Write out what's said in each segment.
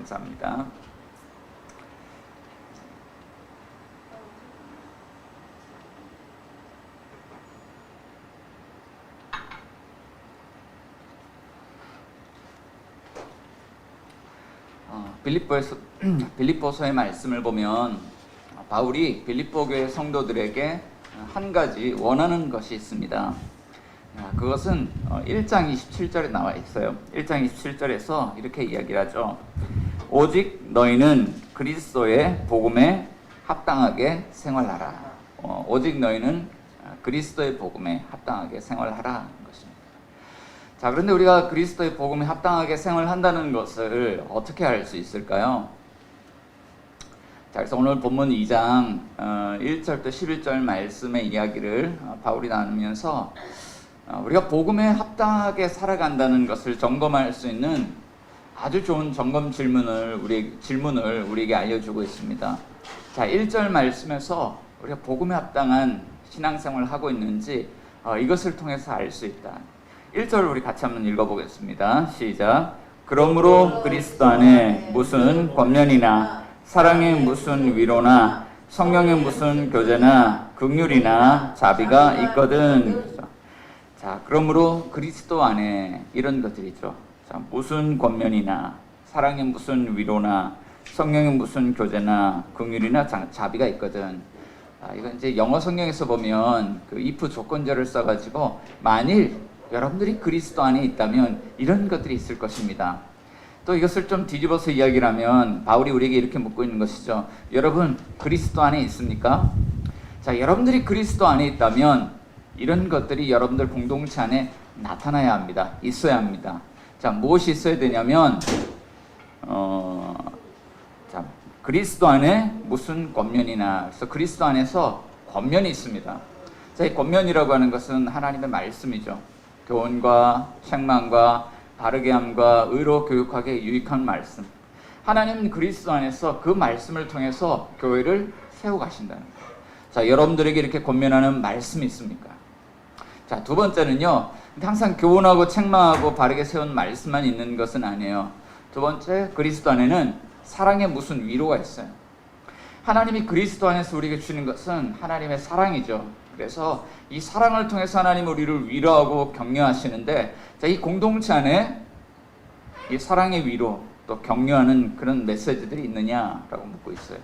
감사합니다. 빌립보서의 말씀을 보면 바울이 빌립보 교회 성도들에게 한 가지 원하는 것이 있습니다. 그것은 1장 27절에 나와 있어요. 1장 27절에서 이렇게 이야기를 하죠. 오직 너희는 그리스도의 복음에 합당하게 생활하라. 오직 너희는 그리스도의 복음에 합당하게 생활하라. 자, 그런데 우리가 그리스도의 복음에 합당하게 생활한다는 것을 어떻게 알 수 있을까요? 자, 그래서 오늘 본문 2장 1절부터 11절 말씀의 이야기를 바울이 나누면서 우리가 복음에 합당하게 살아간다는 것을 점검할 수 있는 아주 좋은 점검 질문을 우리에게 알려주고 있습니다. 자, 1절 말씀에서 우리가 복음에 합당한 신앙생활을 하고 있는지 이것을 통해서 알 수 있다. 1절 우리 같이 한번 읽어보겠습니다. 시작. 그러므로 그리스도 안에 무슨 권면이나 사랑의 무슨 위로나 성령의 무슨 교제나 긍휼이나 자비가 있거든. 자, 그러므로 그리스도 안에 이런 것들이죠. 자, 무슨 권면이나 사랑의 무슨 위로나 성령의 무슨 교제나 긍휼이나 자비가 있거든. 이건 이제 영어 성경에서 보면 그 if 조건절을 써가지고 만일 여러분들이 그리스도 안에 있다면 이런 것들이 있을 것입니다. 또 이것을 좀 뒤집어서 이야기를 하면 바울이 우리에게 이렇게 묻고 있는 것이죠. 여러분 그리스도 안에 있습니까? 자, 여러분들이 그리스도 안에 있다면 이런 것들이 여러분들 공동체 안에 나타나야 합니다. 있어야 합니다. 자, 무엇이 있어야 되냐면 자, 그리스도 안에 무슨 권면이나, 그래서 그리스도 안에서 권면이 있습니다. 자, 이 권면이라고 하는 것은 하나님의 말씀이죠. 교훈과 책망과 바르게 함과 의로 교육하게 유익한 말씀. 하나님은 그리스도 안에서 그 말씀을 통해서 교회를 세워가신다는 거예요. 자, 여러분들에게 이렇게 권면하는 말씀이 있습니까? 자, 두 번째는요, 항상 교훈하고 책망하고 바르게 세운 말씀만 있는 것은 아니에요. 두 번째, 그리스도 안에는 사랑의 무슨 위로가 있어요. 하나님이 그리스도 안에서 우리에게 주는 것은 하나님의 사랑이죠. 그래서 이 사랑을 통해서 하나님 우리를 위로하고 격려하시는데, 자, 이 공동체 안에 이 사랑의 위로 또 격려하는 그런 메시지들이 있느냐라고 묻고 있어요.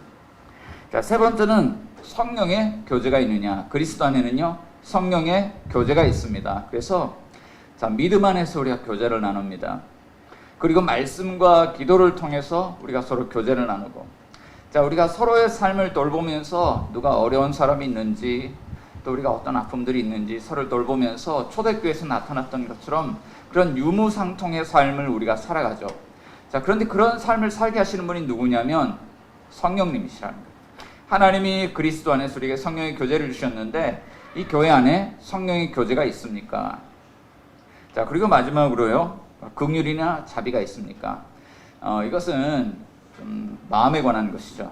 자, 세 번째는 성령의 교제가 있느냐. 그리스도 안에는요, 성령의 교제가 있습니다. 그래서 자, 믿음 안에서 우리가 교제를 나눕니다. 그리고 말씀과 기도를 통해서 우리가 서로 교제를 나누고, 자, 우리가 서로의 삶을 돌보면서 누가 어려운 사람이 있는지, 또 우리가 어떤 아픔들이 있는지 서로를 돌보면서 초대교회에서 나타났던 것처럼 그런 유무상통의 삶을 우리가 살아가죠. 자, 그런데 그런 삶을 살게 하시는 분이 누구냐면 성령님이시라는 거예요. 하나님이 그리스도 안에서 우리에게 성령의 교제를 주셨는데 이 교회 안에 성령의 교제가 있습니까? 자, 그리고 마지막으로요, 긍휼이나 자비가 있습니까? 이것은 좀 마음에 관한 것이죠.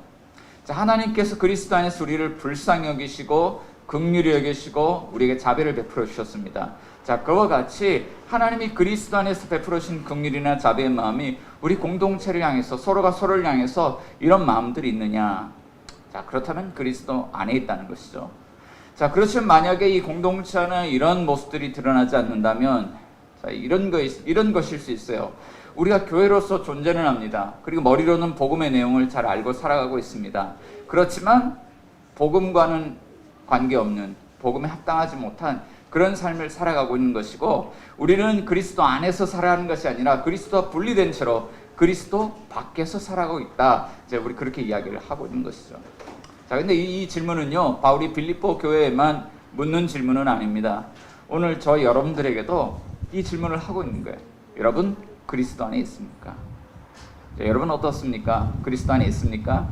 자, 하나님께서 그리스도 안에서 우리를 불쌍히 여기시고 긍휼히 여기시고 우리에게 자비를 베풀어 주셨습니다. 자, 그와 같이 하나님이 그리스도 안에서 베풀어 주신 긍휼이나 자비의 마음이 우리 공동체를 향해서, 서로가 서로를 향해서 이런 마음들이 있느냐? 자, 그렇다면 그리스도 안에 있다는 것이죠. 자, 그렇지만 만약에 이 공동체 안에 이런 모습들이 드러나지 않는다면, 자, 이런 것일 수 있어요. 우리가 교회로서 존재는 합니다. 그리고 머리로는 복음의 내용을 잘 알고 살아가고 있습니다. 그렇지만 복음과는 관계없는, 복음에 합당하지 못한 그런 삶을 살아가고 있는 것이고, 우리는 그리스도 안에서 살아가는 것이 아니라 그리스도와 분리된 채로 그리스도 밖에서 살아가고 있다. 이제 우리 그렇게 이야기를 하고 있는 것이죠. 자, 근데 이 질문은요, 바울이 빌립보 교회에만 묻는 질문은 아닙니다. 오늘 저 여러분들에게도 이 질문을 하고 있는 거예요. 여러분, 그리스도 안에 있습니까? 자, 여러분 어떻습니까? 그리스도 안에 있습니까?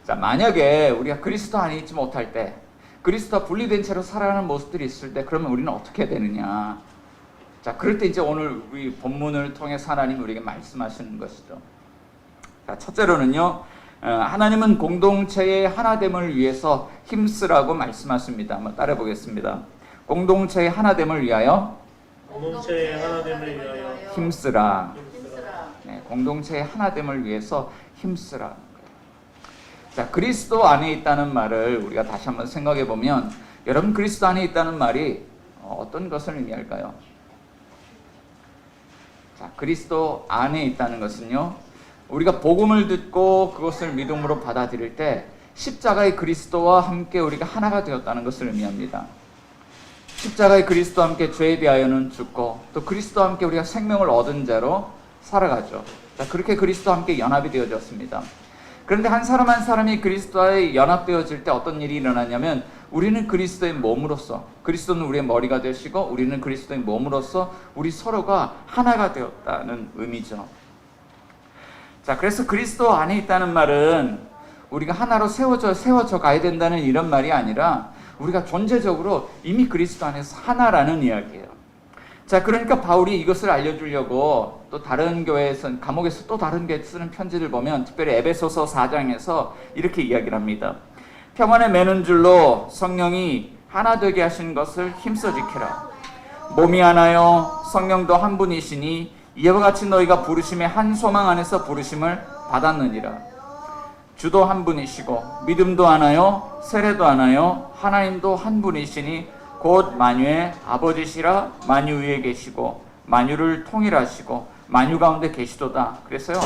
자, 만약에 우리가 그리스도 안에 있지 못할 때, 그리스도와 분리된 채로 살아가는 모습들이 있을 때, 그러면 우리는 어떻게 해야 되느냐? 자, 그럴 때 이제 오늘 우리 본문을 통해서 하나님 우리에게 말씀하시는 것이죠. 자, 첫째로는요, 하나님은 공동체의 하나됨을 위해서 힘쓰라고 말씀하십니다. 한번 따라 보겠습니다. 공동체의 하나됨을 위하여 공동체의 하나됨을 위하여 힘쓰라. 네, 공동체의 하나됨을 위해서 힘쓰라는 거예요. 자, 그리스도 안에 있다는 말을 우리가 다시 한번 생각해 보면, 여러분, 그리스도 안에 있다는 말이 어떤 것을 의미할까요? 자, 그리스도 안에 있다는 것은요, 우리가 복음을 듣고 그것을 믿음으로 받아들일 때 십자가의 그리스도와 함께 우리가 하나가 되었다는 것을 의미합니다. 십자가의 그리스도와 함께 죄에 대하여는 죽고, 또 그리스도와 함께 우리가 생명을 얻은 자로 살아가죠. 자, 그렇게 그리스도와 함께 연합이 되어졌습니다. 그런데 한 사람 한 사람이 그리스도와의 연합되어질 때 어떤 일이 일어나냐면, 우리는 그리스도의 몸으로서, 그리스도는 우리의 머리가 되시고 우리는 그리스도의 몸으로서 우리 서로가 하나가 되었다는 의미죠. 자, 그래서 그리스도 안에 있다는 말은 우리가 하나로 세워져 가야 된다는 이런 말이 아니라, 우리가 존재적으로 이미 그리스도 안에서 하나라는 이야기예요. 자, 그러니까 바울이 이것을 알려주려고 또 다른 교회에서, 감옥에서 또 다른 교회에 쓰는 편지를 보면, 특별히 에베소서 4장에서 이렇게 이야기를 합니다. 평안에 매는 줄로 성령이 하나 되게 하신 것을 힘써 지켜라. 몸이 하나요 성령도 한 분이시니 이와 같이 너희가 부르심의 한 소망 안에서 부르심을 받았느니라. 주도 한 분이시고 믿음도 하나요 세례도 하나요 하나님도 한 분이시니 곧 만유의 아버지시라. 만유 위에 계시고 만유를 통일하시고 만유 가운데 계시도다. 그래서요,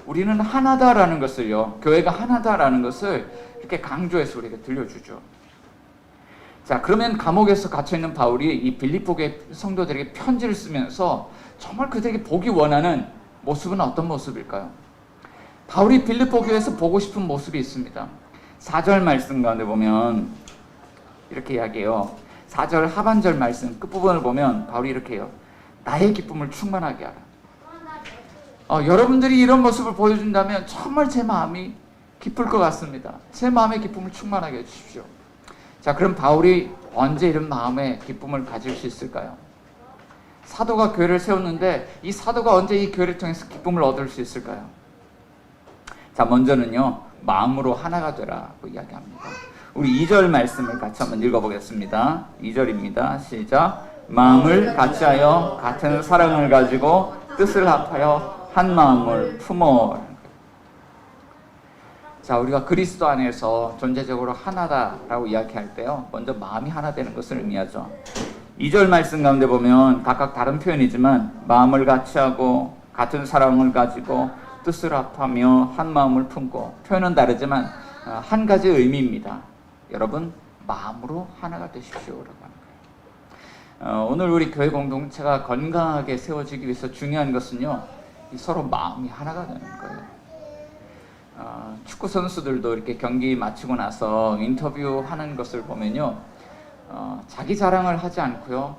우리는 하나다라는 것을요, 교회가 하나다라는 것을 이렇게 강조해서 우리에게 들려주죠. 자, 그러면 감옥에서 갇혀있는 바울이 이 빌립보 교회 성도들에게 편지를 쓰면서 정말 그들에게 보기 원하는 모습은 어떤 모습일까요? 바울이 빌립보 교회에서 보고 싶은 모습이 있습니다. 4절 말씀 가운데 보면 이렇게 이야기해요. 4절 하반절 말씀 끝부분을 보면 바울이 이렇게 해요. 나의 기쁨을 충만하게 하라. 여러분들이 이런 모습을 보여준다면 정말 제 마음이 기쁠 것 같습니다. 제 마음의 기쁨을 충만하게 해주십시오. 자, 그럼 바울이 언제 이런 마음의 기쁨을 가질 수 있을까요? 사도가 교회를 세웠는데 이 사도가 언제 이 교회를 통해서 기쁨을 얻을 수 있을까요? 자, 먼저는요, 마음으로 하나가 되라고 이야기합니다. 우리 2절 말씀을 같이 한번 읽어보겠습니다. 2절입니다. 시작. 마음을 같이하여 같은 사랑을 가지고 뜻을 합하여 한 마음을 품어. 자, 우리가 그리스도 안에서 존재적으로 하나다라고 이야기할 때요, 먼저 마음이 하나 되는 것을 의미하죠. 2절 말씀 가운데 보면 각각 다른 표현이지만 마음을 같이하고 같은 사랑을 가지고 뜻을 합하며 한 마음을 품고, 표현은 다르지만 한 가지 의미입니다. 여러분, 마음으로 하나가 되십시오라고 하는 거예요. 오늘 우리 교회 공동체가 건강하게 세워지기 위해서 중요한 것은요, 서로 마음이 하나가 되는 거예요. 축구 선수들도 이렇게 경기 마치고 나서 인터뷰하는 것을 보면요, 자기 자랑을 하지 않고요,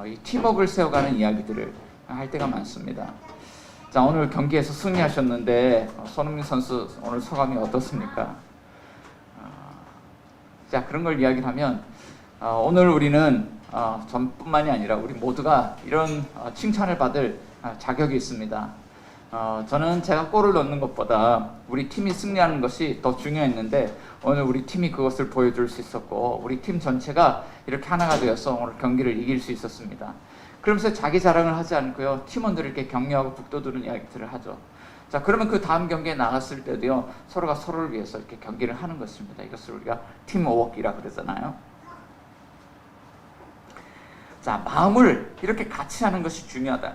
이 팀워크를 세워가는 이야기들을 할 때가 많습니다. 자, 오늘 경기에서 승리하셨는데 손흥민 선수 오늘 소감이 어떻습니까? 자, 그런 걸 이야기를 하면 오늘 우리는 전뿐만이 아니라 우리 모두가 이런 칭찬을 받을 자격이 있습니다. 저는 제가 골을 넣는 것보다 우리 팀이 승리하는 것이 더 중요했는데, 오늘 우리 팀이 그것을 보여줄 수 있었고 우리 팀 전체가 이렇게 하나가 되어서 오늘 경기를 이길 수 있었습니다. 그러면서 자기 자랑을 하지 않고요, 팀원들을 이렇게 격려하고 북돋우는 이야기들을 하죠. 자, 그러면 그 다음 경기에 나갔을 때도요, 서로가 서로를 위해서 이렇게 경기를 하는 것입니다. 이것을 우리가 팀워크이라 그러잖아요. 자, 마음을 이렇게 같이 하는 것이 중요하다.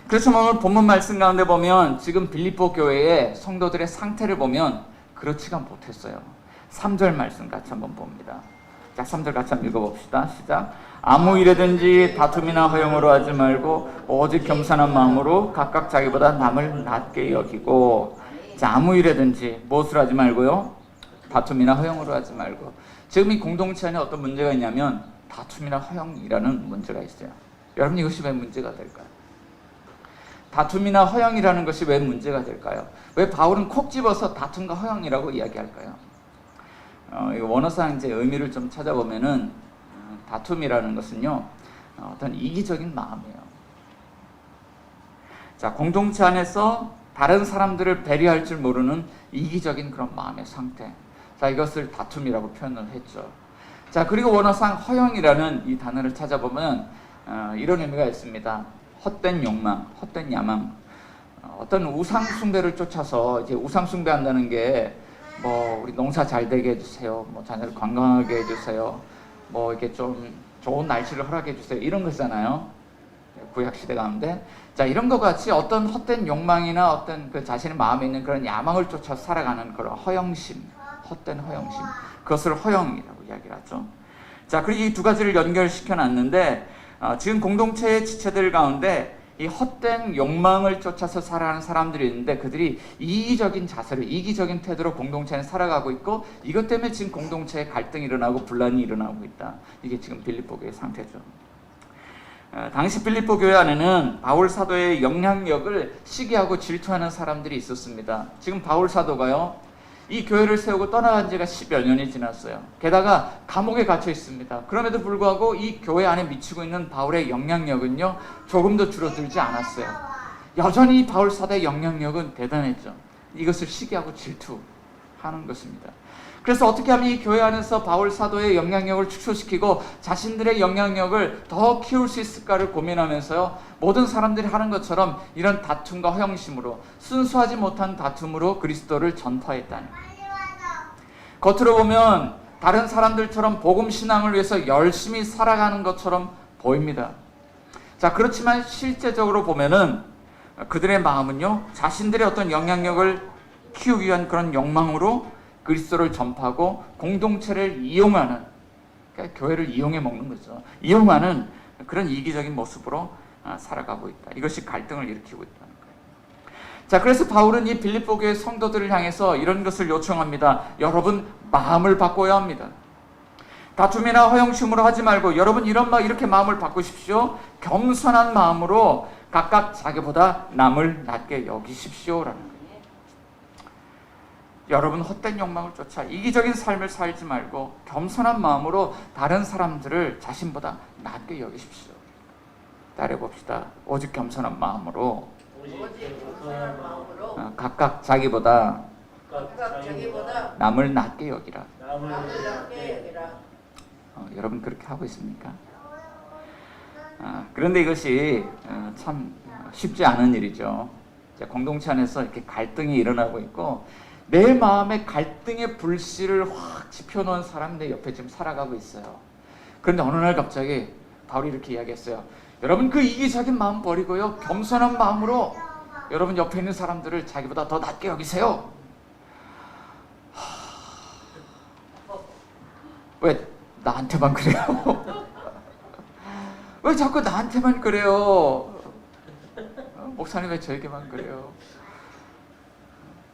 그래서 오늘 본문 말씀 가운데 보면 지금 빌립보 교회의 성도들의 상태를 보면 그렇지가 못했어요. 3절 말씀 같이 한번 봅니다. 자, 3절 같이 한번 읽어봅시다. 시작. 아무 일에든지 다툼이나 허용으로 하지 말고 오직 겸손한 마음으로 각각 자기보다 남을 낮게 여기고. 자, 아무 일에든지 무엇을 하지 말고요, 다툼이나 허용으로 하지 말고. 지금 이 공동체 안에 어떤 문제가 있냐면 다툼이나 허용이라는 문제가 있어요. 여러분, 이것이 왜 문제가 될까요? 다툼이나 허용이라는 것이 왜 문제가 될까요? 왜 바울은 콕 집어서 다툼과 허용이라고 이야기할까요? 원어상 이제 의미를 좀 찾아보면은 다툼이라는 것은요, 어떤 이기적인 마음이에요. 자, 공동체 안에서 다른 사람들을 배려할 줄 모르는 이기적인 그런 마음의 상태. 자, 이것을 다툼이라고 표현을 했죠. 자, 그리고 원어상 허용이라는 이 단어를 찾아보면 이런 의미가 있습니다. 헛된 욕망, 헛된 야망. 어떤 우상 숭배를 쫓아서 이제 우상 숭배한다는 게 뭐 우리 농사 잘 되게 해주세요, 뭐 자녀를 건강하게 해주세요, 뭐 이렇게 좀 좋은 날씨를 허락해 주세요, 이런 거잖아요. 구약 시대 가운데 자 이런 것 같이 어떤 헛된 욕망이나 어떤 그 자신의 마음에 있는 그런 야망을 쫓아 살아가는 그런 허영심, 헛된 허영심, 그것을 허영이라고 이야기를 하죠. 자 그리고 이 두 가지를 연결시켜 놨는데 지금 공동체의 지체들 가운데 이 헛된 욕망을 쫓아서 살아가는 사람들이 있는데 그들이 이기적인 자세로 이기적인 태도로 공동체는 살아가고 있고 이것 때문에 지금 공동체에 갈등이 일어나고 분란이 일어나고 있다. 이게 지금 빌립보 교회의 상태죠. 당시 빌립보 교회 안에는 바울 사도의 영향력을 시기하고 질투하는 사람들이 있었습니다. 지금 바울 사도가요 이 교회를 세우고 떠나간 지가 10여 년이 지났어요. 게다가 감옥에 갇혀 있습니다. 그럼에도 불구하고 이 교회 안에 미치고 있는 바울의 영향력은요 조금도 줄어들지 않았어요. 여전히 바울 사도의 영향력은 대단했죠. 이것을 시기하고 질투하는 것입니다. 그래서 어떻게 하면 이 교회 안에서 바울 사도의 영향력을 축소시키고 자신들의 영향력을 더 키울 수 있을까를 고민하면서요 모든 사람들이 하는 것처럼 이런 다툼과 허영심으로 순수하지 못한 다툼으로 그리스도를 전파했다는 거예요. 겉으로 보면 다른 사람들처럼 복음 신앙을 위해서 열심히 살아가는 것처럼 보입니다. 자 그렇지만 실제적으로 보면은 그들의 마음은요 자신들의 어떤 영향력을 키우기 위한 그런 욕망으로 그리스도를 전파하고 공동체를 이용하는, 그러니까 교회를 이용해 먹는 거죠. 이용하는 그런 이기적인 모습으로 살아가고 있다. 이것이 갈등을 일으키고 있다는 거예요. 자, 그래서 바울은 이 빌립보 교회 성도들을 향해서 이런 것을 요청합니다. 여러분 마음을 바꿔야 합니다. 다툼이나 허영심으로 하지 말고 여러분 이렇게 마음을 바꾸십시오. 겸손한 마음으로 각각 자기보다 남을 낮게 여기십시오라는 거예요. 여러분 헛된 욕망을 쫓아 이기적인 삶을 살지 말고 겸손한 마음으로 다른 사람들을 자신보다 낮게 여기십시오. 따라해봅시다. 오직 겸손한 마음으로 각각 자기보다 남을 낮게 여기라. 여러분 그렇게 하고 있습니까? 그런데 이것이 참 쉽지 않은 일이죠. 공동체 안에서 이렇게 갈등이 일어나고 있고 내 마음에 갈등의 불씨를 확 지펴놓은 사람 내 옆에 지금 살아가고 있어요. 그런데 어느 날 갑자기 바울이 이렇게 이야기했어요. 여러분 그 이기적인 마음 버리고요 겸손한 마음으로 여러분 옆에 있는 사람들을 자기보다 더 낮게 여기세요. 왜 나한테만 그래요? 왜 자꾸 나한테만 그래요? 목사님 왜 저에게만 그래요?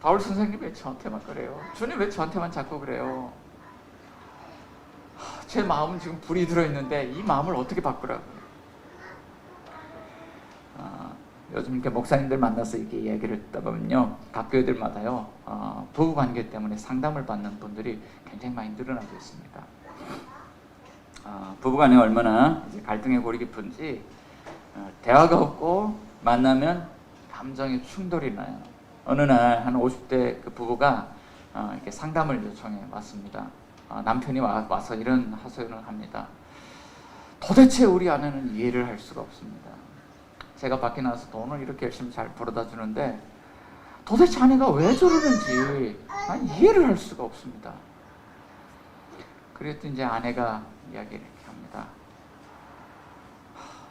바울 선생님 왜 저한테만 그래요? 주님 왜 저한테만 자꾸 그래요? 제 마음은 지금 불이 들어있는데 이 마음을 어떻게 바꾸라고요? 요즘 이렇게 목사님들 만나서 이렇게 이야기를 듣다 보면요 각 교회들마다요 부부관계 때문에 상담을 받는 분들이 굉장히 많이 늘어나고 있습니다. 부부간에 얼마나 이제 갈등의 골이 깊은지 대화가 없고 만나면 감정의 충돌이 나요. 어느 날 한 50대 그 부부가 이렇게 상담을 요청해 왔습니다. 남편이 와서 이런 하소연을 합니다. 도대체 우리 아내는 이해를 할 수가 없습니다. 제가 밖에 나가서 돈을 이렇게 열심히 잘 벌어다 주는데 도대체 아내가 왜 저러는지 이해를 할 수가 없습니다. 그랬더니 이제 아내가 이야기를 이렇게 합니다.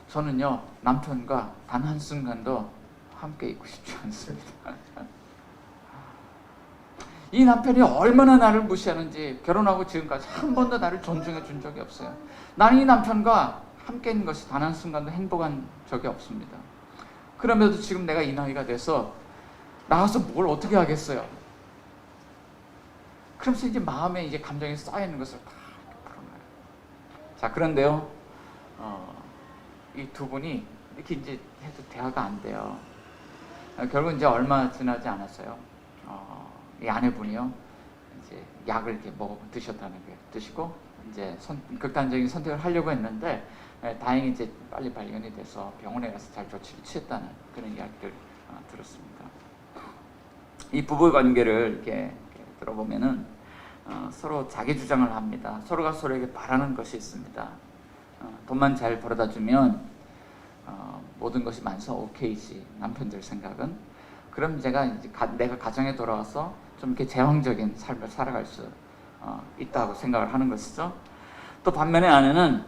저는요 남편과 단 한순간도 함께 있고 싶지 않습니다. 이 남편이 얼마나 나를 무시하는지 결혼하고 지금까지 한 번도 나를 존중해 준 적이 없어요. 나는 이 남편과 함께 있는 것이 단 한순간도 행복한 적이 없습니다. 그럼에도 지금 내가 이 나이가 돼서 나가서 뭘 어떻게 하겠어요? 그러면서 이제 마음에 이제 감정이 쌓여있는 것을 다 풀어놔요. 자, 그런데요, 이 두 분이 이렇게 이제 해도 대화가 안 돼요. 결국 이제 얼마 지나지 않았어요. 이 아내분이요, 이제 약을 이렇게 드셨다는 거예요. 드시고 이제 극단적인 선택을 하려고 했는데 다행히 이제 빨리 발견이 돼서 병원에 가서 잘 조치를 취했다는 그런 이야기를 들었습니다. 이 부부 관계를 이렇게 들어보면은 서로 자기 주장을 합니다. 서로가 서로에게 바라는 것이 있습니다. 돈만 잘 벌어다 주면 모든 것이 만사 오케이지. 남편들 생각은 그럼 제가 이제 내가 가정에 돌아와서 좀 이렇게 제왕적인 삶을 살아갈 수 있다고 생각을 하는 것이죠. 또 반면에 아내는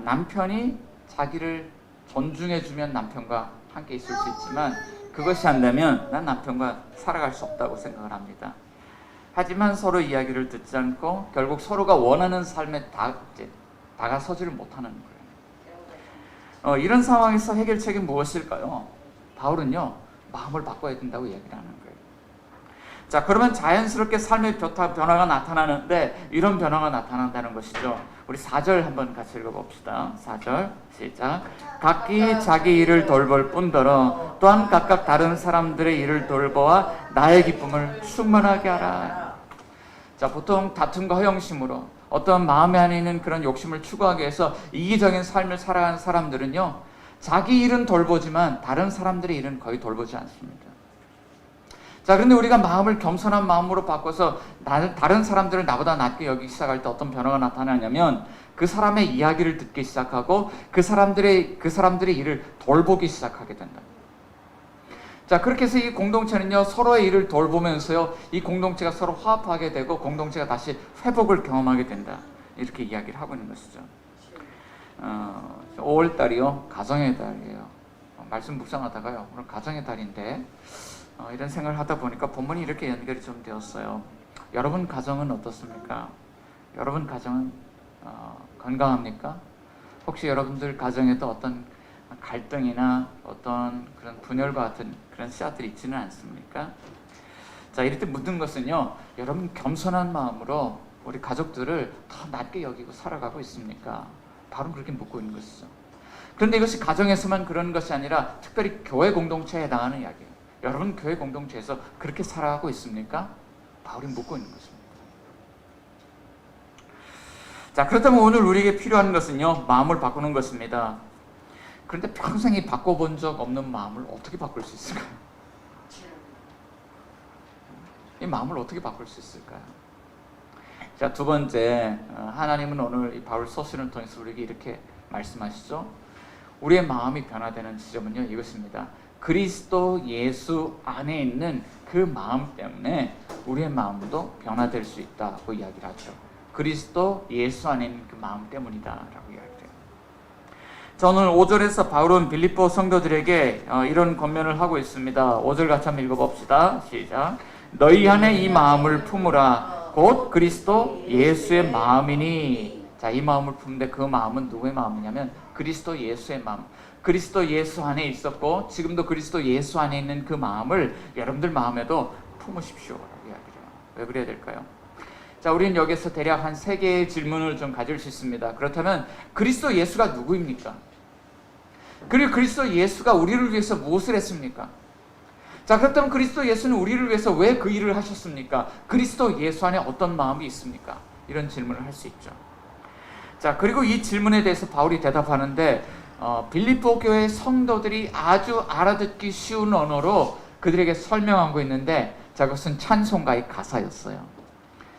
남편이 자기를 존중해주면 남편과 함께 있을 수 있지만 그것이 안 되면 난 남편과 살아갈 수 없다고 생각을 합니다. 하지만 서로 이야기를 듣지 않고 결국 서로가 원하는 삶에 다가서지를 못하는 거예요. 이런 상황에서 해결책이 무엇일까요? 바울은요, 마음을 바꿔야 된다고 이야기를 하는 거예요. 자, 그러면 자연스럽게 삶의 변화가 나타나는데 이런 변화가 나타난다는 것이죠. 우리 4절 한번 같이 읽어봅시다. 4절 시작. 각기 자기 일을 돌볼 뿐더러 또한 각각 다른 사람들의 일을 돌보아 나의 기쁨을 충만하게 하라. 자, 보통 다툼과 허영심으로 어떤 마음에 안에 있는 그런 욕심을 추구하기 위해서 이기적인 삶을 살아가는 사람들은요, 자기 일은 돌보지만 다른 사람들의 일은 거의 돌보지 않습니다. 자, 그런데 우리가 마음을 겸손한 마음으로 바꿔서 다른 사람들을 나보다 낮게 여기기 시작할 때 어떤 변화가 나타나냐면 그 사람의 이야기를 듣기 시작하고 그 사람들의 일을 돌보기 시작하게 된다. 자, 그렇게 해서 이 공동체는요, 서로의 일을 돌보면서요, 이 공동체가 서로 화합하게 되고 공동체가 다시 회복을 경험하게 된다. 이렇게 이야기를 하고 있는 것이죠. 5월달이요, 가정의 달이에요. 말씀 묵상하다가요, 오늘 가정의 달인데 이런 생각을 하다 보니까 본문이 이렇게 연결이 좀 되었어요. 여러분 가정은 어떻습니까? 여러분 가정은 건강합니까? 혹시 여러분들 가정에도 어떤 갈등이나 어떤 그런 분열과 같은 그런 씨앗들이 있지는 않습니까? 자, 이럴 때 묻는 것은요, 여러분 겸손한 마음으로 우리 가족들을 더 낮게 여기고 살아가고 있습니까? 바로 그렇게 묻고 있는 것이죠. 그런데 이것이 가정에서만 그런 것이 아니라 특별히 교회 공동체에 해당하는 이야기예요. 여러분 교회 공동체에서 그렇게 살아가고 있습니까? 바울이 묻고 있는 것입니다. 자, 그렇다면 오늘 우리에게 필요한 것은요, 마음을 바꾸는 것입니다. 그런데 평생에 바꿔본 적 없는 마음을 어떻게 바꿀 수 있을까요? 이 마음을 어떻게 바꿀 수 있을까요? 자, 두 번째, 하나님은 오늘 이 바울 서신을 통해서 우리에게 이렇게 말씀하시죠. 우리의 마음이 변화되는 지점은요, 이것입니다. 그리스도 예수 안에 있는 그 마음 때문에 우리의 마음도 변화될 수 있다고 이야기를 하죠. 그리스도 예수 안에 있는 그 마음 때문이다 라고 이야기해요. 자, 오늘 5절에서 바울은 빌립보 성도들에게 이런 권면을 하고 있습니다. 5절 같이 한번 읽어봅시다. 시작. 너희 안에 이 마음을 품으라. 곧 그리스도 예수의 마음이니. 자, 이 마음을 품는데 그 마음은 누구의 마음이냐면 그리스도 예수의 마음. 그리스도 예수 안에 있었고 지금도 그리스도 예수 안에 있는 그 마음을 여러분들 마음에도 품으십시오 라고 이야기해요. 왜 그래야 될까요? 자, 우리는 여기서 대략 한 3개의 질문을 좀 가질 수 있습니다. 그렇다면 그리스도 예수가 누구입니까? 그리고 그리스도 예수가 우리를 위해서 무엇을 했습니까? 자, 그렇다면 그리스도 예수는 우리를 위해서 왜 그 일을 하셨습니까? 그리스도 예수 안에 어떤 마음이 있습니까? 이런 질문을 할 수 있죠. 자, 그리고 이 질문에 대해서 바울이 대답하는데 빌립보 교회 성도들이 아주 알아듣기 쉬운 언어로 그들에게 설명하고 있는데, 자, 그것은 찬송가의 가사였어요.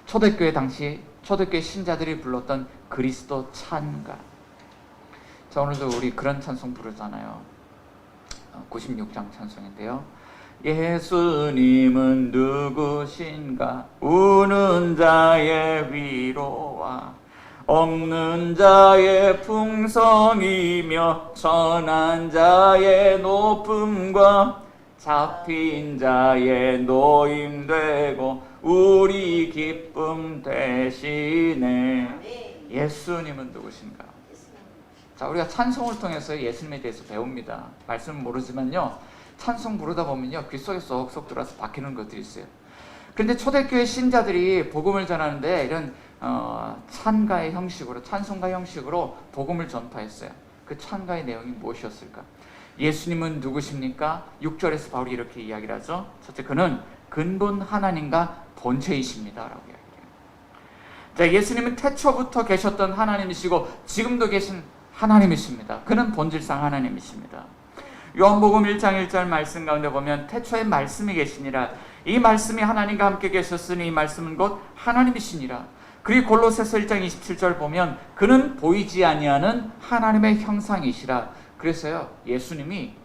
초대교회 당시 초대교회 신자들이 불렀던 그리스도 찬가. 자, 오늘도 우리 그런 찬송 부르잖아요. 96장 찬송인데요. 예수님은 누구신가? 우는 자의 위로와 없는 자의 풍성이며 천한 자의 높음과 잡힌 자의 노임되고 우리 기쁨 되시네. 예수님은 누구신가? 자, 우리가 찬송을 통해서 예수님에 대해서 배웁니다. 말씀은 모르지만요, 찬송 부르다 보면요, 귀 속에 쏙쏙 들어와서 박히는 것들이 있어요. 그런데 초대교회 신자들이 복음을 전하는데 이런 찬가의 형식으로, 찬송가 형식으로 복음을 전파했어요. 그 찬가의 내용이 무엇이었을까? 예수님은 누구십니까? 6절에서 바울이 이렇게 이야기를 하죠. 첫째, 그는 근본 하나님과 본체이십니다 라고 이야기해요. 자, 예수님은 태초부터 계셨던 하나님이시고 지금도 계신 하나님이십니다. 그는 본질상 하나님이십니다. 요한복음 1장 1절 말씀 가운데 보면 태초에 말씀이 계시니라. 이 말씀이 하나님과 함께 계셨으니 이 말씀은 곧 하나님이시니라. 그리고 골로새서 1장 27절 보면 그는 보이지 아니하는 하나님의 형상이시라. 그래서요, 예수님이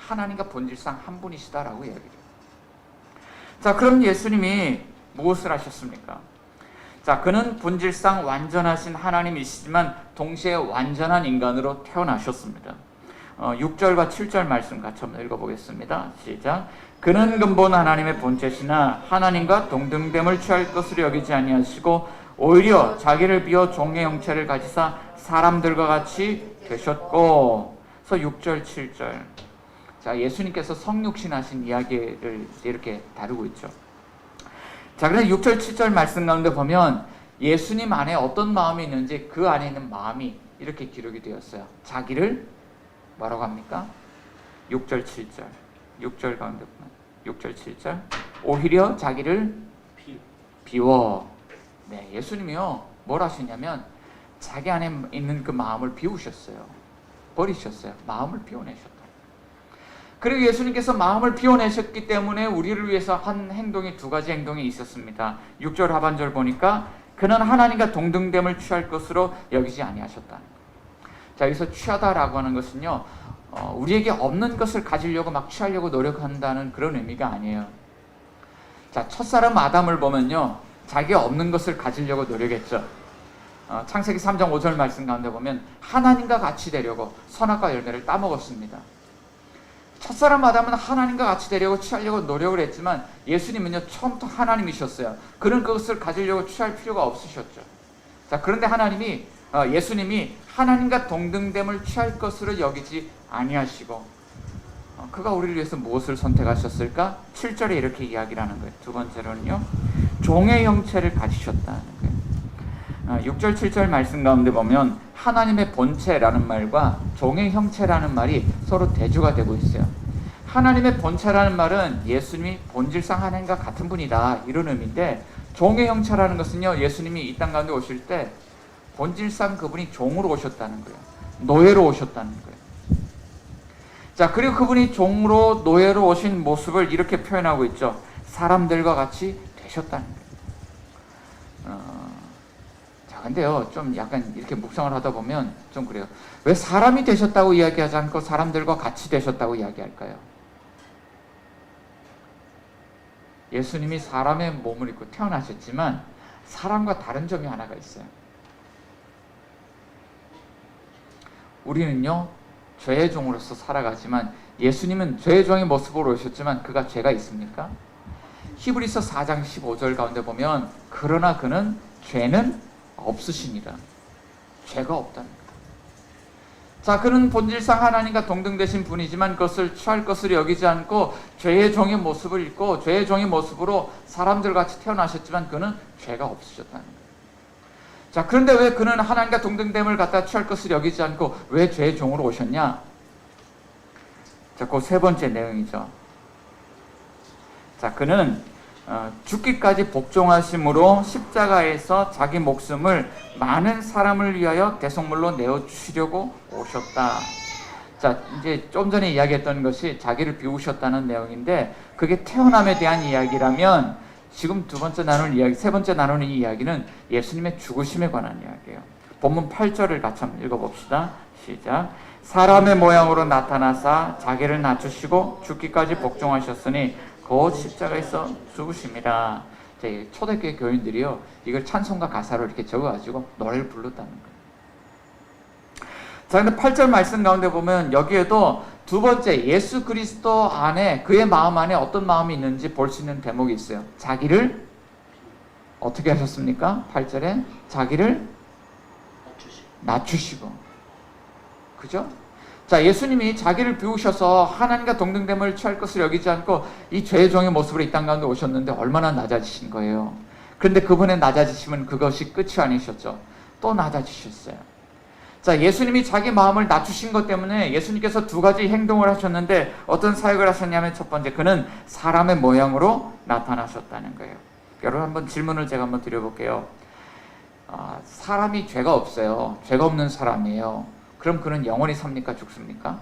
하나님과 본질상 한 분이시다라고 이야기해요. 자, 그럼 예수님이 무엇을 하셨습니까? 자, 그는 본질상 완전하신 하나님이시지만 동시에 완전한 인간으로 태어나셨습니다. 6절과 7절 말씀 같이 한번 읽어보겠습니다. 시작. 그는 근본 하나님의 본체시나 하나님과 동등됨을 취할 것으로 여기지 아니하시고 오히려 자기를 비워 종의 형체를 가지사 사람들과 같이 되셨고. 그래서 6절 7절. 자, 예수님께서 성육신하신 이야기를 이렇게 다루고 있죠. 자, 그래서 6절 7절 말씀 가운데 보면 예수님 안에 어떤 마음이 있는지 그 안에 있는 마음이 이렇게 기록이 되었어요. 자기를 뭐라고 합니까? 6절 7절. 6절 가운데 보면 6절 7절. 오히려 자기를 비워. 네, 예수님이요. 뭘 하시냐면 자기 안에 있는 그 마음을 비우셨어요. 버리셨어요. 마음을 비워내셨다. 그리고 예수님께서 마음을 비워내셨기 때문에 우리를 위해서 한 행동이 두 가지 행동이 있었습니다. 6절 하반절 보니까 그는 하나님과 동등됨을 취할 것으로 여기지 아니하셨다. 자, 여기서 취하다라고 하는 것은요, 우리에게 없는 것을 가지려고 막 취하려고 노력한다는 그런 의미가 아니에요. 자, 첫사람 아담을 보면요, 자기가 없는 것을 가지려고 노력했죠. 창세기 3장 5절 말씀 가운데 보면 하나님과 같이 되려고 선악과 열매를 따먹었습니다. 첫사람 아담은 하나님과 같이 되려고 취하려고 노력을 했지만 예수님은요, 처음부터 하나님이셨어요. 그런 그것을 가지려고 취할 필요가 없으셨죠. 자, 그런데 예수님이 하나님과 동등됨을 취할 것으로 여기지 아니하시고 그가 우리를 위해서 무엇을 선택하셨을까? 7절에 이렇게 이야기를 하는 거예요. 두 번째로는요, 종의 형체를 가지셨다는 거예요. 6절 7절 말씀 가운데 보면 하나님의 본체라는 말과 종의 형체라는 말이 서로 대조가 되고 있어요. 하나님의 본체라는 말은 예수님이 본질상 하나님과 같은 분이다, 이런 의미인데, 종의 형체라는 것은요, 예수님이 이 땅 가운데 오실 때 본질상 그분이 종으로 오셨다는 거예요. 노예로 오셨다는 거예요. 자, 그리고 그분이 종으로 노예로 오신 모습을 이렇게 표현하고 있죠. 사람들과 같이 되셨다는 거예요. 자, 근데요, 좀 약간 이렇게 묵상을 하다 보면 좀 그래요. 왜 사람이 되셨다고 이야기하지 않고 사람들과 같이 되셨다고 이야기할까요? 예수님이 사람의 몸을 입고 태어나셨지만 사람과 다른 점이 하나가 있어요. 우리는요, 죄의 종으로서 살아가지만 예수님은 죄의 종의 모습으로 오셨지만 그가 죄가 있습니까? 히브리서 4장 15절 가운데 보면 그러나 그는 죄는 없으십니다. 죄가 없다는 거예요. 자, 그는 본질상 하나님과 동등되신 분이지만 그것을 취할 것으로 여기지 않고 죄의 종의 모습을 입고 죄의 종의 모습으로 사람들같이 태어나셨지만 그는 죄가 없으셨다는 거예요. 자, 그런데 왜 그는 하나님과 동등됨을 갖다 취할 것을 여기지 않고 왜 죄의 종으로 오셨냐? 자, 그 세 번째 내용이죠. 자, 그는 죽기까지 복종하심으로 십자가에서 자기 목숨을 많은 사람을 위하여 대속물로 내어주시려고 오셨다. 자, 이제 좀 전에 이야기했던 것이 자기를 비우셨다는 내용인데, 그게 태어남에 대한 이야기라면 지금 세 번째 나누는 이 이야기는 예수님의 죽으심에 관한 이야기예요. 본문 8절을 같이 한번 읽어봅시다. 시작. 사람의 모양으로 나타나사 자기를 낮추시고 죽기까지 복종하셨으니 곧 십자가에서 죽으십니다. 초대교회 교인들이요, 이걸 찬송가 가사로 이렇게 적어가지고 노래를 불렀다는 거예요. 자, 근데 8절 말씀 가운데 보면 여기에도 두 번째, 예수 그리스도 안에, 그의 마음 안에 어떤 마음이 있는지 볼 수 있는 대목이 있어요. 자기를 어떻게 하셨습니까? 8절에 자기를 낮추시고. 그죠? 자, 예수님이 자기를 비우셔서 하나님과 동등됨을 취할 것을 여기지 않고 이 죄의 종의 모습으로 이 땅 가운데 오셨는데 얼마나 낮아지신 거예요. 그런데 그분의 낮아지심은 그것이 끝이 아니셨죠. 또 낮아지셨어요. 자, 예수님이 자기 마음을 낮추신 것 때문에 예수님께서 두 가지 행동을 하셨는데 어떤 사역을 하셨냐면, 첫 번째, 그는 사람의 모양으로 나타나셨다는 거예요. 여러분, 한번 질문을 제가 한번 드려볼게요. 사람이 죄가 없어요. 죄가 없는 사람이에요. 그럼 그는 영원히 삽니까? 죽습니까?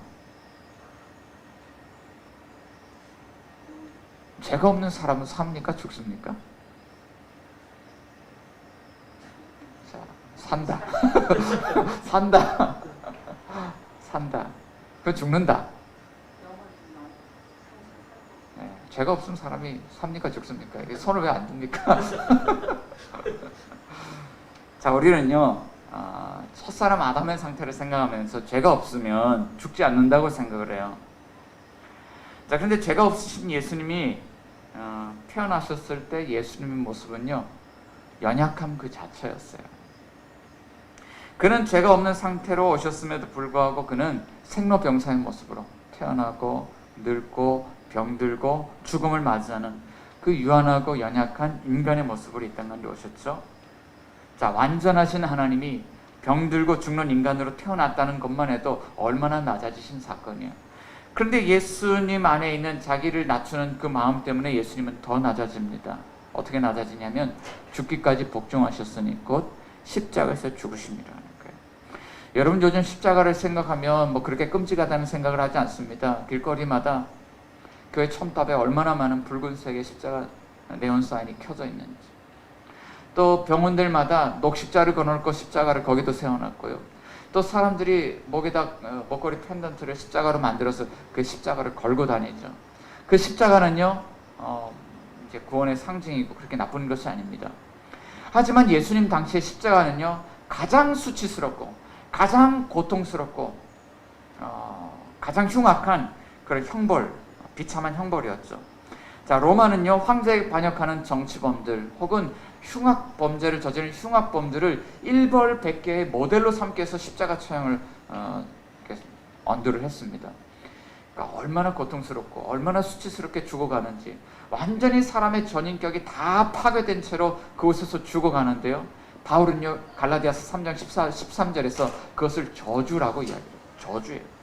죄가 없는 사람은 삽니까? 죽습니까? 자, 산다. 산다. 산다. 그건 죽는다. 죄가 없으면 사람이 삽니까 죽습니까? 손을 왜 안 듭니까? 자, 우리는요 첫사람 아담의 상태를 생각하면서 죄가 없으면 죽지 않는다고 생각을 해요. 자, 그런데 죄가 없으신 예수님이 태어나셨을 때 예수님의 모습은요 연약함 그 자체였어요. 그는 죄가 없는 상태로 오셨음에도 불구하고 그는 생로병사의 모습으로 태어나고 늙고 병들고 죽음을 맞이하는 그 유한하고 연약한 인간의 모습으로 이 땅에 오셨죠. 자, 완전하신 하나님이 병들고 죽는 인간으로 태어났다는 것만 해도 얼마나 낮아지신 사건이에요. 그런데 예수님 안에 있는 자기를 낮추는 그 마음 때문에 예수님은 더 낮아집니다. 어떻게 낮아지냐면 죽기까지 복종하셨으니 곧 십자가에서 죽으심이라는 거예요. 여러분 요즘 십자가를 생각하면 뭐 그렇게 끔찍하다는 생각을 하지 않습니다. 길거리마다 교회 첨탑에 얼마나 많은 붉은색의 십자가 네온 사인이 켜져 있는지, 또 병원들마다 녹십자를 거놓고 십자가를 거기도 세워놨고요. 또 사람들이 목에다 목걸이 펜던트를 십자가로 만들어서 그 십자가를 걸고 다니죠. 그 십자가는요 이제 구원의 상징이고 그렇게 나쁜 것이 아닙니다. 하지만 예수님 당시의 십자가는요 가장 수치스럽고 가장 고통스럽고 가장 흉악한 그런 형벌, 비참한 형벌이었죠. 자, 로마는요 황제에 반역하는 정치범들 혹은 흉악범죄를 저지른 흉악범들을 일벌백계의 모델로 삼기 위해서 십자가 처형을 언도를 했습니다. 그러니까 얼마나 고통스럽고 얼마나 수치스럽게 죽어가는지, 완전히 사람의 전인격이 다 파괴된 채로 그곳에서 죽어가는데요, 바울은요 갈라디아서 3장 13절에서 그것을 저주라고 이야기해요. 저주예요.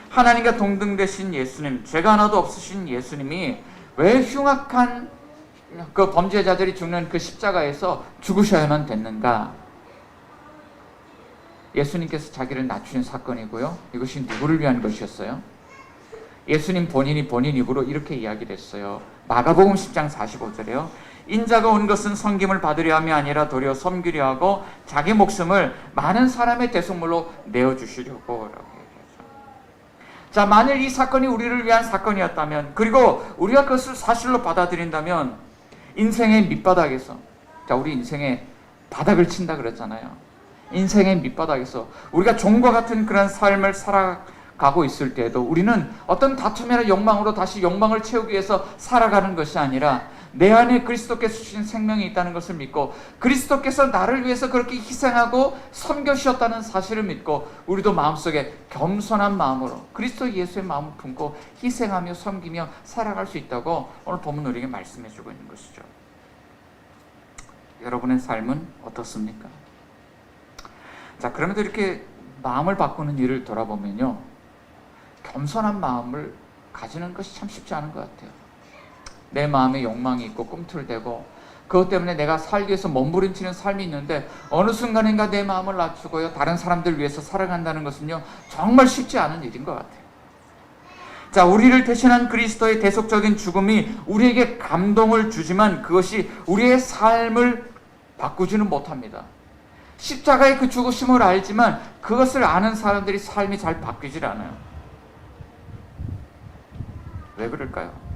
하나님과 동등되신 예수님, 죄가 하나도 없으신 예수님이 왜 흉악한 그 범죄자들이 죽는 그 십자가에서 죽으셔야만 됐는가? 예수님께서 자기를 낮추신 사건이고요. 이것이 누구를 위한 것이었어요? 예수님 본인이 본인 입으로 이렇게 이야기를 했어요. 마가복음 10장 45절에요. 인자가 온 것은 섬김을 받으려 함이 아니라 도리어 섬기려 하고 자기 목숨을 많은 사람의 대속물로 내어주시려고 라고 얘기하죠. 자, 만일 이 사건이 우리를 위한 사건이었다면, 그리고 우리가 그것을 사실로 받아들인다면 인생의 밑바닥에서, 자, 우리 인생의 바닥을 친다 그랬잖아요. 인생의 밑바닥에서 우리가 종과 같은 그런 삶을 살아가고 있을 때에도 우리는 어떤 다툼이나 욕망으로 다시 욕망을 채우기 위해서 살아가는 것이 아니라 내 안에 그리스도께서 주신 생명이 있다는 것을 믿고 그리스도께서 나를 위해서 그렇게 희생하고 섬겨주셨다는 사실을 믿고 우리도 마음속에 겸손한 마음으로 그리스도 예수의 마음을 품고 희생하며 섬기며 살아갈 수 있다고 오늘 본문 우리에게 말씀해주고 있는 것이죠. 여러분의 삶은 어떻습니까? 자, 그럼에도 이렇게 마음을 바꾸는 일을 돌아보면요, 겸손한 마음을 가지는 것이 참 쉽지 않은 것 같아요. 내 마음에 욕망이 있고 꿈틀대고 그것 때문에 내가 살기 위해서 몸부림치는 삶이 있는데 어느 순간인가 내 마음을 낮추고요 다른 사람들 위해서 살아간다는 것은요 정말 쉽지 않은 일인 것 같아요. 자, 우리를 대신한 그리스도의 대속적인 죽음이 우리에게 감동을 주지만 그것이 우리의 삶을 바꾸지는 못합니다. 십자가의 그 죽으심을 알지만 그것을 아는 사람들이 삶이 잘 바뀌질 않아요. 왜 그럴까요?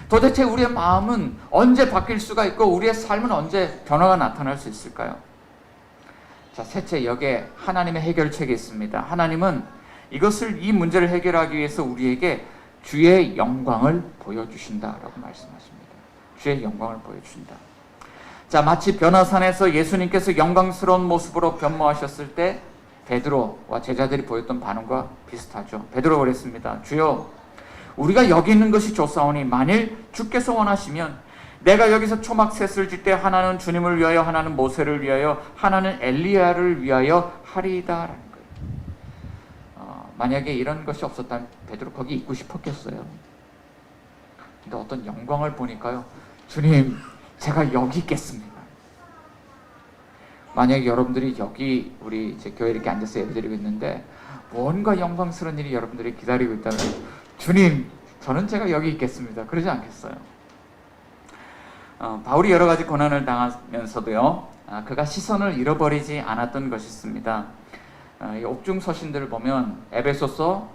도대체 우리의 마음은 언제 바뀔 수가 있고 우리의 삶은 언제 변화가 나타날 수 있을까요? 자, 셋째, 여기에 하나님의 해결책이 있습니다. 하나님은 이 문제를 해결하기 위해서 우리에게 주의 영광을 보여주신다라고 말씀하십니다. 주의 영광을 보여주신다. 자, 마치 변화산에서 예수님께서 영광스러운 모습으로 변모하셨을 때 베드로와 제자들이 보였던 반응과 비슷하죠. 베드로가 그랬습니다. 주여, 우리가 여기 있는 것이 좋사오니 만일 주께서 원하시면 내가 여기서 초막셋을 질 때 하나는 주님을 위하여, 하나는 모세를 위하여, 하나는 엘리야를 위하여 하리이다라는 거예요. 만약에 이런 것이 없었다면 베드로 거기 있고 싶었겠어요. 근데 어떤 영광을 보니까요, 주님, 제가 여기 있겠습니다. 만약에 여러분들이 여기 우리 이제 교회에 이렇게 앉아서 예배드리고 있는데 뭔가 영광스러운 일이 여러분들이 기다리고 있다면 주님, 저는 제가 여기 있겠습니다. 그러지 않겠어요? 바울이 여러 가지 고난을 당하면서도요, 그가 시선을 잃어버리지 않았던 것이 있습니다. 이 옥중 서신들을 보면 에베소서,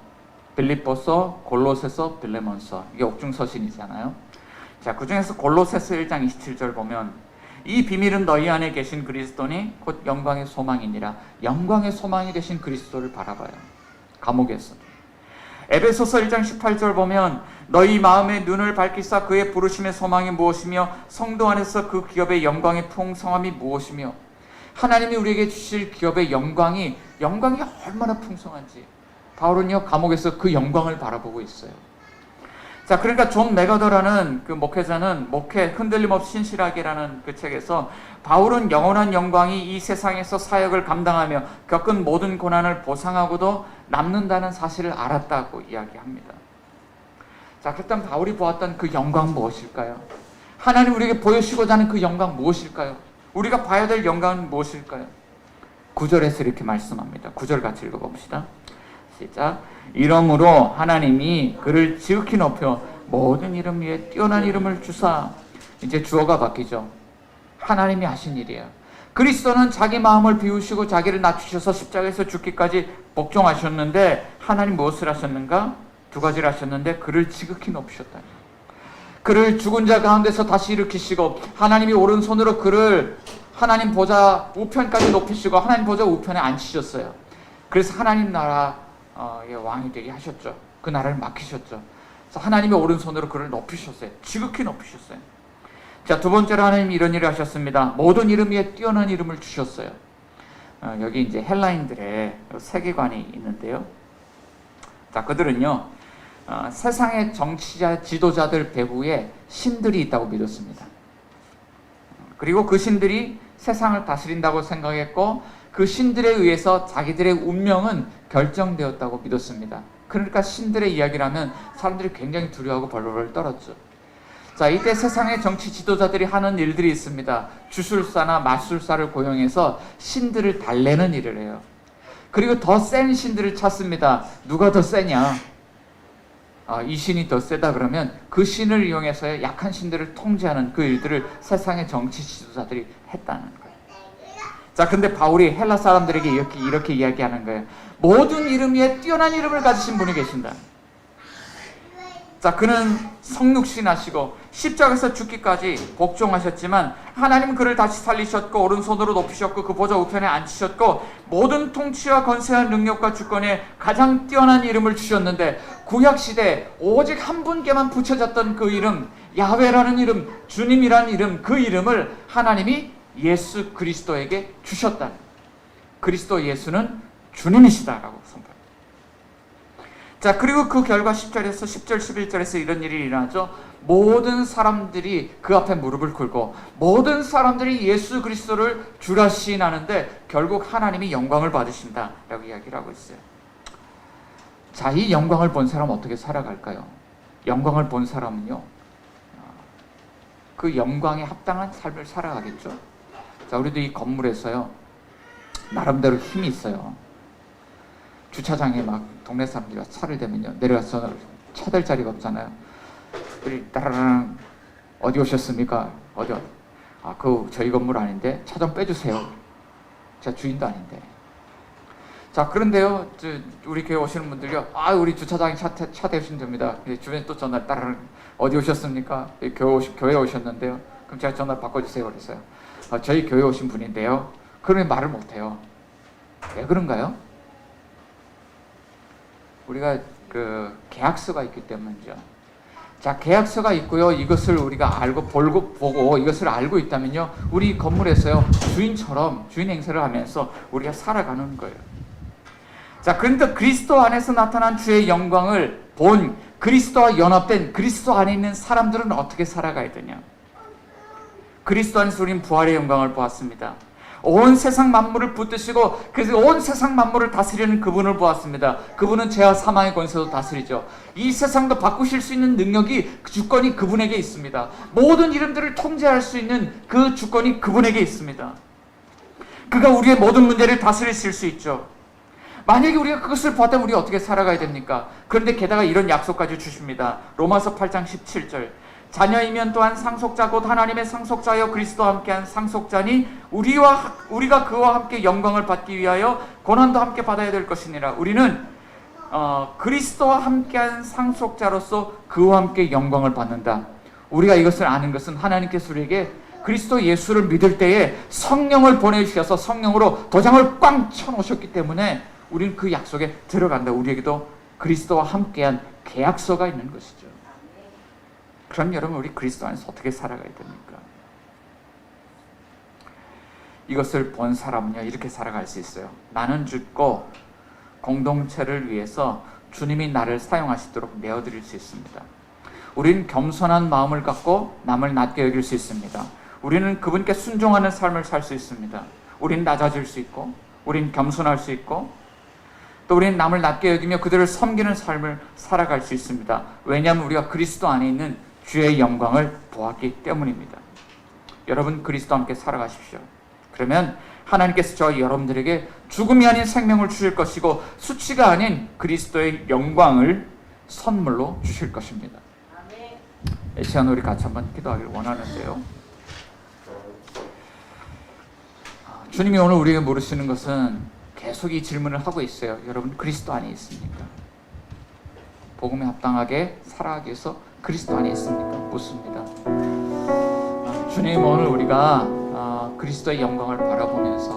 빌립보서, 골로새서, 빌레몬서. 이게 옥중서신이잖아요. 자, 그 중에서 골로새서 1장 27절 보면 이 비밀은 너희 안에 계신 그리스도니 곧 영광의 소망이니라. 영광의 소망이 되신 그리스도를 바라봐요. 감옥에서. 에베소서 1장 18절 보면 너희 마음의 눈을 밝히사 그의 부르심의 소망이 무엇이며 성도 안에서 그 기업의 영광의 풍성함이 무엇이며 하나님이 우리에게 주실 기업의 영광이 얼마나 풍성한지 바울은요 감옥에서 그 영광을 바라보고 있어요. 자, 그러니까 존 맥어더라는 그 목회자는 목회 흔들림 없이 신실하게라는 그 책에서 바울은 영원한 영광이 이 세상에서 사역을 감당하며 겪은 모든 고난을 보상하고도 남는다는 사실을 알았다고 이야기합니다. 자, 그렇다면 바울이 보았던 그 영광 무엇일까요? 하나님 우리에게 보여주시고자 하는 그 영광 무엇일까요? 우리가 봐야 될 영광은 무엇일까요? 9절에서 이렇게 말씀합니다. 9절 같이 읽어봅시다. 시작. 이러므로 하나님이 그를 지극히 높여 모든 이름 위에 뛰어난 이름을 주사. 이제 주어가 바뀌죠. 하나님이 하신 일이에요. 그리스도는 자기 마음을 비우시고 자기를 낮추셔서 십자가에서 죽기까지 복종하셨는데 하나님 무엇을 하셨는가? 두 가지를 하셨는데 그를 지극히 높이셨다. 그를 죽은 자 가운데서 다시 일으키시고 하나님이 오른손으로 그를 하나님 보좌 우편까지 높이시고 하나님 보좌 우편에 앉히셨어요. 그래서 하나님 나라의 왕이 되게 하셨죠. 그 나라를 맡기셨죠. 그래서 하나님의 오른손으로 그를 높이셨어요. 지극히 높이셨어요. 자, 두 번째로 하나님이 이런 일을 하셨습니다. 모든 이름 위에 뛰어난 이름을 주셨어요. 여기 이제 헬라인들의 세계관이 있는데요. 자, 그들은요 세상의 정치자, 지도자들 배후에 신들이 있다고 믿었습니다. 그리고 그 신들이 세상을 다스린다고 생각했고 그 신들에 의해서 자기들의 운명은 결정되었다고 믿었습니다. 그러니까 신들의 이야기를 하면 사람들이 굉장히 두려워하고 벌벌 떨었죠. 자, 이때 세상의 정치 지도자들이 하는 일들이 있습니다. 주술사나 마술사를 고용해서 신들을 달래는 일을 해요. 그리고 더 센 신들을 찾습니다. 누가 더 세냐? 이 신이 더 세다 그러면 그 신을 이용해서 약한 신들을 통제하는 그 일들을 세상의 정치 지도자들이 했다는 거예요. 자, 근데 바울이 헬라 사람들에게 이렇게 이야기하는 거예요. 모든 이름 위에 뛰어난 이름을 가지신 분이 계신다. 자, 그는 성육신하시고 십자가에서 죽기까지 복종하셨지만 하나님 그를 다시 살리셨고 오른손으로 높이셨고 그 보좌 우편에 앉히셨고 모든 통치와 권세와 능력과 주권에 가장 뛰어난 이름을 주셨는데 구약시대 오직 한 분께만 붙여졌던 그 이름, 야훼라는 이름, 주님이라는 이름, 그 이름을 하나님이 예수 그리스도에게 주셨다. 그리스도 예수는 주님이시다라고 선포합니다. 자, 그리고 그 결과 10절에서 10절 11절에서 이런 일이 일어나죠. 모든 사람들이 그 앞에 무릎을 꿇고 모든 사람들이 예수 그리스도를 주라 시인하는데 결국 하나님이 영광을 받으신다라고 이야기를 하고 있어요. 자, 이 영광을 본 사람 어떻게 살아갈까요? 영광을 본 사람은요 그 영광에 합당한 삶을 살아가겠죠. 자, 우리도 이 건물에서요 나름대로 힘이 있어요. 주차장에 막 동네 사람들이 차를 대면요 내려가서 차 댈 자리가 없잖아요. 우리 따라랑 어디 오셨습니까? 어디? 그 저희 건물 아닌데 차 좀 빼주세요. 제가 주인도 아닌데. 자, 그런데요 우리 교회 오시는 분들요 우리 주차장에 차 대주시면 됩니다. 주변에 또 전화 따라랑 어디 오셨습니까? 교회 오셨는데요. 그럼 제가 전화 바꿔주세요. 그랬어요. 저희 교회 오신 분인데요. 그러면 말을 못해요. 왜 그런가요? 우리가 그 계약서가 있기 때문이죠. 자, 계약서가 있고요. 이것을 우리가 알고 보고 이것을 알고 있다면요. 우리 건물에서요. 주인처럼 주인 행세를 하면서 우리가 살아가는 거예요. 자, 그런데 그리스도 안에서 나타난 주의 영광을 본 그리스도와 연합된 그리스도 안에 있는 사람들은 어떻게 살아가야 되냐? 그리스도 안에서 우리는 부활의 영광을 보았습니다. 온 세상 만물을 붙드시고 그래서 온 세상 만물을 다스리는 그분을 보았습니다. 그분은 죄와 사망의 권세도 다스리죠. 이 세상도 바꾸실 수 있는 능력이 주권이 그분에게 있습니다. 모든 이름들을 통제할 수 있는 그 주권이 그분에게 있습니다. 그가 우리의 모든 문제를 다스리실 수 있죠. 만약에 우리가 그것을 보았다면 우리가 어떻게 살아가야 됩니까? 그런데 게다가 이런 약속까지 주십니다. 로마서 8장 17절 자녀이면 또한 상속자 곧 하나님의 상속자여 그리스도와 함께한 상속자니 우리가 그와 함께 영광을 받기 위하여 고난도 함께 받아야 될 것이니라. 우리는 그리스도와 함께한 상속자로서 그와 함께 영광을 받는다. 우리가 이것을 아는 것은 하나님께서 우리에게 그리스도 예수를 믿을 때에 성령을 보내주셔서 성령으로 도장을 꽝 쳐놓으셨기 때문에 우리는 그 약속에 들어간다. 우리에게도 그리스도와 함께한 계약서가 있는 것이죠. 그럼 여러분, 우리 그리스도 안에서 어떻게 살아가야 됩니까? 이것을 본 사람은요, 이렇게 살아갈 수 있어요. 나는 죽고 공동체를 위해서 주님이 나를 사용하시도록 내어드릴 수 있습니다. 우리는 겸손한 마음을 갖고 남을 낮게 여길 수 있습니다. 우리는 그분께 순종하는 삶을 살 수 있습니다. 우리는 낮아질 수 있고, 우리는 겸손할 수 있고, 또 우리는 남을 낮게 여기며 그들을 섬기는 삶을 살아갈 수 있습니다. 왜냐하면 우리가 그리스도 안에 있는 주의 영광을 보았기 때문입니다. 여러분, 그리스도와 함께 살아가십시오. 그러면 하나님께서 저와 여러분들에게 죽음이 아닌 생명을 주실 것이고 수치가 아닌 그리스도의 영광을 선물로 주실 것입니다. 이 시간 우리 같이 한번 기도하기를 원하는데요. 주님이 오늘 우리에게 물으시는 것은 계속 이 질문을 하고 있어요. 여러분, 그리스도 안에 있습니까? 복음에 합당하게 살아가기 위해서 그리스도 안에 있습니까? 묻습니다. 주님, 오늘 우리가 그리스도의 영광을 바라보면서